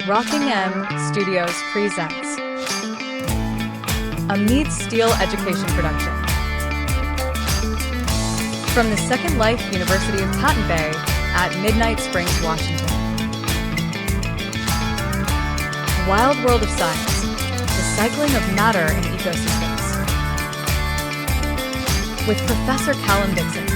Rocking M Studios presents a Mead Steel education production. From the Second Life University of Patton Bay at Midnight Springs, Washington. Wild World of Science, the cycling of matter in ecosystems. With Professor Callum Dixon.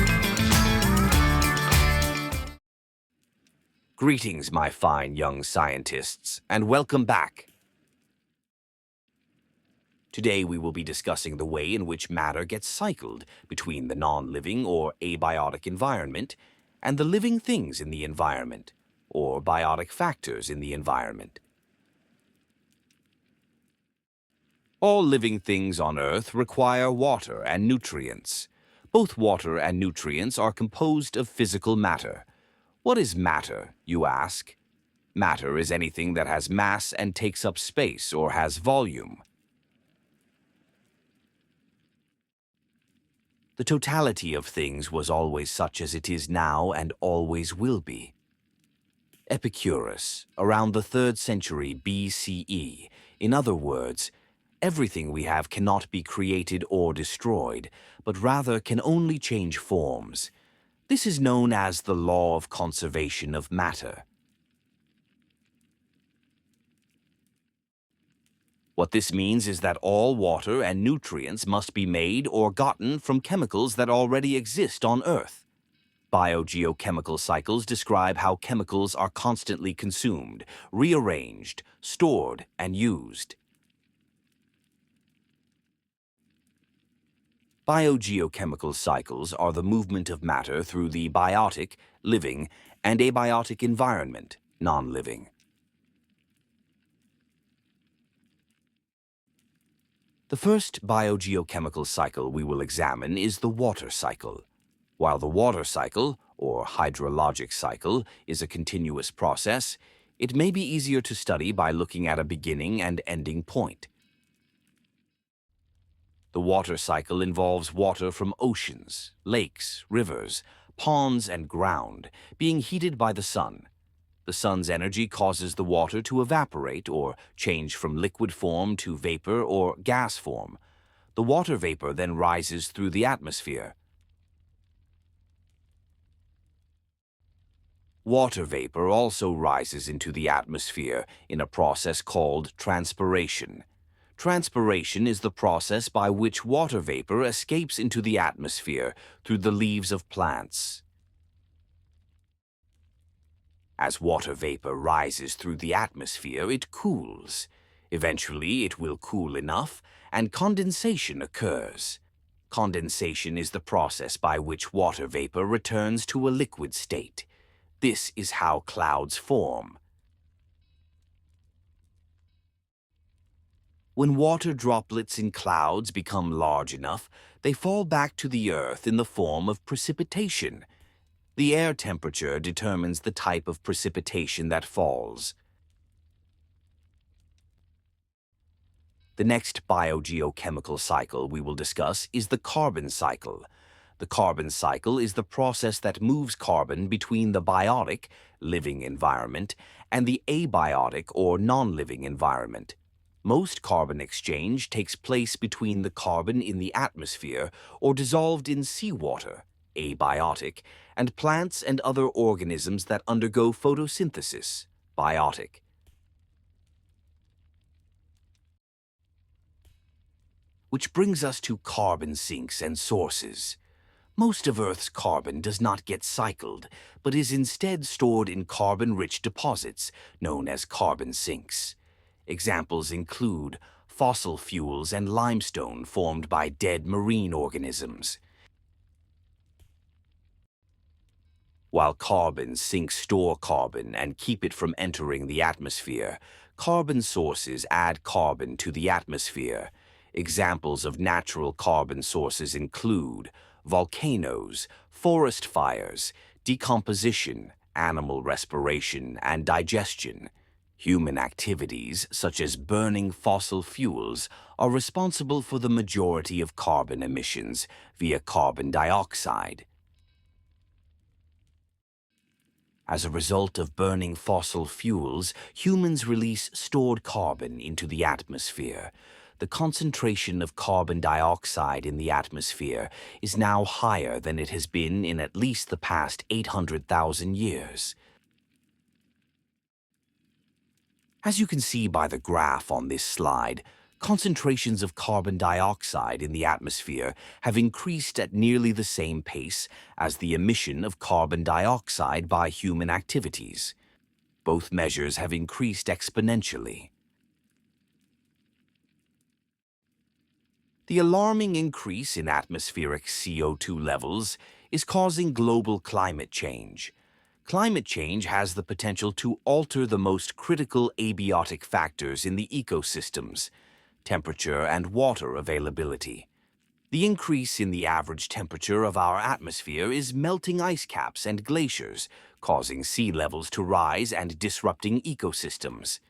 Greetings, my fine young scientists, and welcome back. Today we will be discussing the way in which matter gets cycled between the non-living or abiotic environment and the living things in the environment, or biotic factors in the environment. All living things on Earth require water and nutrients. Both water and nutrients are composed of physical matter. What is matter, you ask? Matter is anything that has mass and takes up space or has volume. The totality of things was always such as it is now and always will be. Epicurus, around the 3rd century BCE, in other words, everything we have cannot be created or destroyed, but rather can only change forms. This is known as the law of conservation of matter. What this means is that all water and nutrients must be made or gotten from chemicals that already exist on Earth. Biogeochemical cycles describe how chemicals are constantly consumed, rearranged, stored, and used. Biogeochemical cycles are the movement of matter through the biotic, living, and abiotic environment, non-living. The first biogeochemical cycle we will examine is the water cycle. While the water cycle, or hydrologic cycle, is a continuous process, it may be easier to study by looking at a beginning and ending point. The water cycle involves water from oceans, lakes, rivers, ponds, and ground being heated by the sun. The sun's energy causes the water to evaporate or change from liquid form to vapor or gas form. The water vapor then rises through the atmosphere. Water vapor also rises into the atmosphere in a process called transpiration. Transpiration is the process by which water vapor escapes into the atmosphere through the leaves of plants. As water vapor rises through the atmosphere, it cools. Eventually, it will cool enough, and condensation occurs. Condensation is the process by which water vapor returns to a liquid state. This is how clouds form. When water droplets in clouds become large enough, they fall back to the Earth in the form of precipitation. The air temperature determines the type of precipitation that falls. The next biogeochemical cycle we will discuss is the carbon cycle. The carbon cycle is the process that moves carbon between the biotic, living environment, and the abiotic or non-living environment. Most carbon exchange takes place between the carbon in the atmosphere or dissolved in seawater, abiotic, and plants and other organisms that undergo photosynthesis, biotic. Which brings us to carbon sinks and sources. Most of Earth's carbon does not get cycled, but is instead stored in carbon-rich deposits known as carbon sinks. Examples include fossil fuels and limestone formed by dead marine organisms. While carbon sinks store carbon and keep it from entering the atmosphere, carbon sources add carbon to the atmosphere. Examples of natural carbon sources include volcanoes, forest fires, decomposition, animal respiration, and digestion. Human activities, such as burning fossil fuels, are responsible for the majority of carbon emissions via carbon dioxide. As a result of burning fossil fuels, humans release stored carbon into the atmosphere. The concentration of carbon dioxide in the atmosphere is now higher than it has been in at least the past 800,000 years. As you can see by the graph on this slide, concentrations of carbon dioxide in the atmosphere have increased at nearly the same pace as the emission of carbon dioxide by human activities. Both measures have increased exponentially. The alarming increase in atmospheric CO2 levels is causing global climate change. Climate change has the potential to alter the most critical abiotic factors in the ecosystems: temperature and water availability. The increase in the average temperature of our atmosphere is melting ice caps and glaciers, causing sea levels to rise and disrupting ecosystems.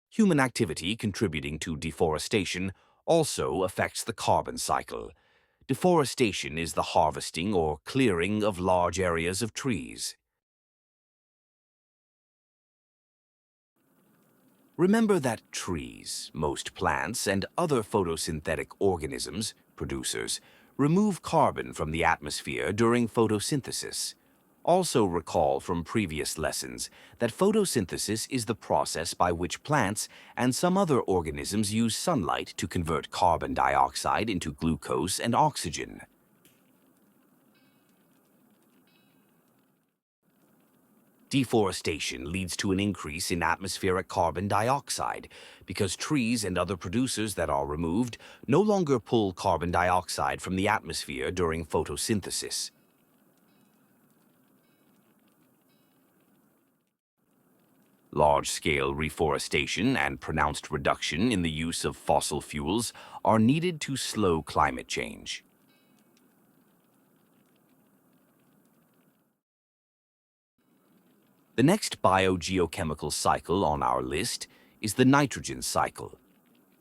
Human activity contributing to deforestation also affects the carbon cycle. Deforestation is the harvesting or clearing of large areas of trees. Remember that trees, most plants, and other photosynthetic organisms, producers, remove carbon from the atmosphere during photosynthesis. Also recall from previous lessons that photosynthesis is the process by which plants and some other organisms use sunlight to convert carbon dioxide into glucose and oxygen. Deforestation leads to an increase in atmospheric carbon dioxide because trees and other producers that are removed no longer pull carbon dioxide from the atmosphere during photosynthesis. Large-scale reforestation and pronounced reduction in the use of fossil fuels are needed to slow climate change. The next biogeochemical cycle on our list is the nitrogen cycle.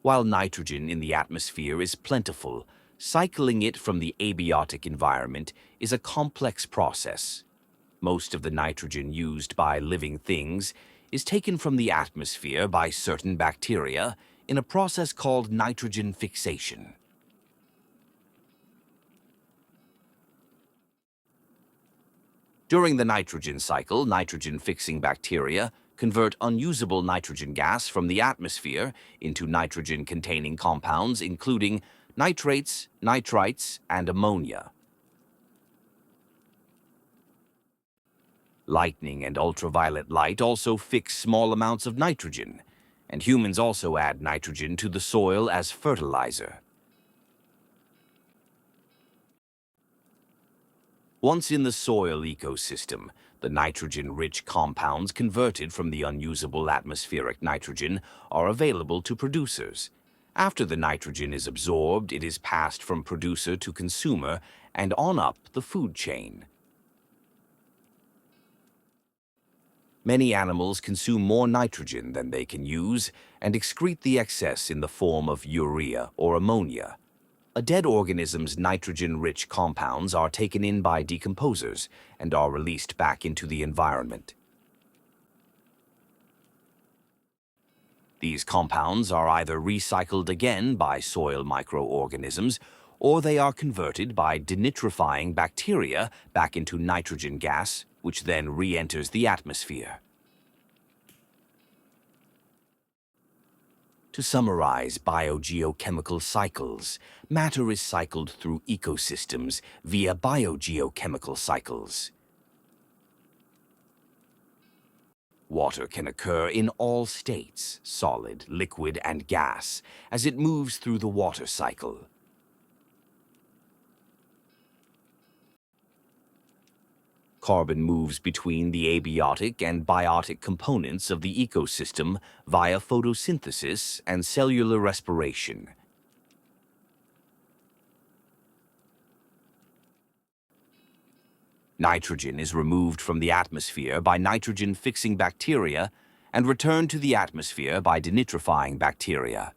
While nitrogen in the atmosphere is plentiful, cycling it from the abiotic environment is a complex process. Most of the nitrogen used by living things is taken from the atmosphere by certain bacteria in a process called nitrogen fixation. During the nitrogen cycle, nitrogen-fixing bacteria convert unusable nitrogen gas from the atmosphere into nitrogen-containing compounds including nitrates, nitrites, and ammonia. Lightning and ultraviolet light also fix small amounts of nitrogen, and humans also add nitrogen to the soil as fertilizer. Once in the soil ecosystem, the nitrogen-rich compounds converted from the unusable atmospheric nitrogen are available to producers. After the nitrogen is absorbed, it is passed from producer to consumer and on up the food chain. Many animals consume more nitrogen than they can use and excrete the excess in the form of urea or ammonia. A dead organism's nitrogen-rich compounds are taken in by decomposers and are released back into the environment. These compounds are either recycled again by soil microorganisms or they are converted by denitrifying bacteria back into nitrogen gas, which then re-enters the atmosphere. To summarize biogeochemical cycles, matter is cycled through ecosystems via biogeochemical cycles. Water can occur in all states, solid, liquid, and gas, as it moves through the water cycle. Carbon moves between the abiotic and biotic components of the ecosystem via photosynthesis and cellular respiration. Nitrogen is removed from the atmosphere by nitrogen-fixing bacteria and returned to the atmosphere by denitrifying bacteria.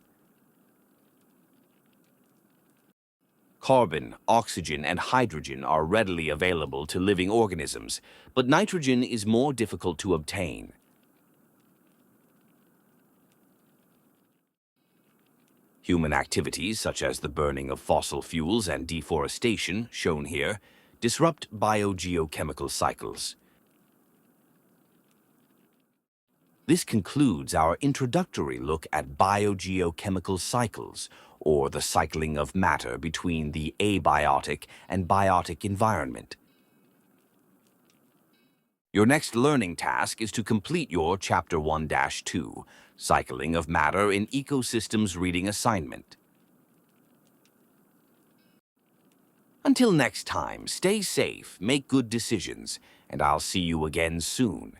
Carbon, oxygen, and hydrogen are readily available to living organisms, but nitrogen is more difficult to obtain. Human activities, such as the burning of fossil fuels and deforestation, shown here, disrupt biogeochemical cycles. This concludes our introductory look at biogeochemical cycles, or the cycling of matter between the abiotic and biotic environment. Your next learning task is to complete your Chapter 1-2, Cycling of Matter in Ecosystems reading assignment. Until next time, stay safe, make good decisions, and I'll see you again soon.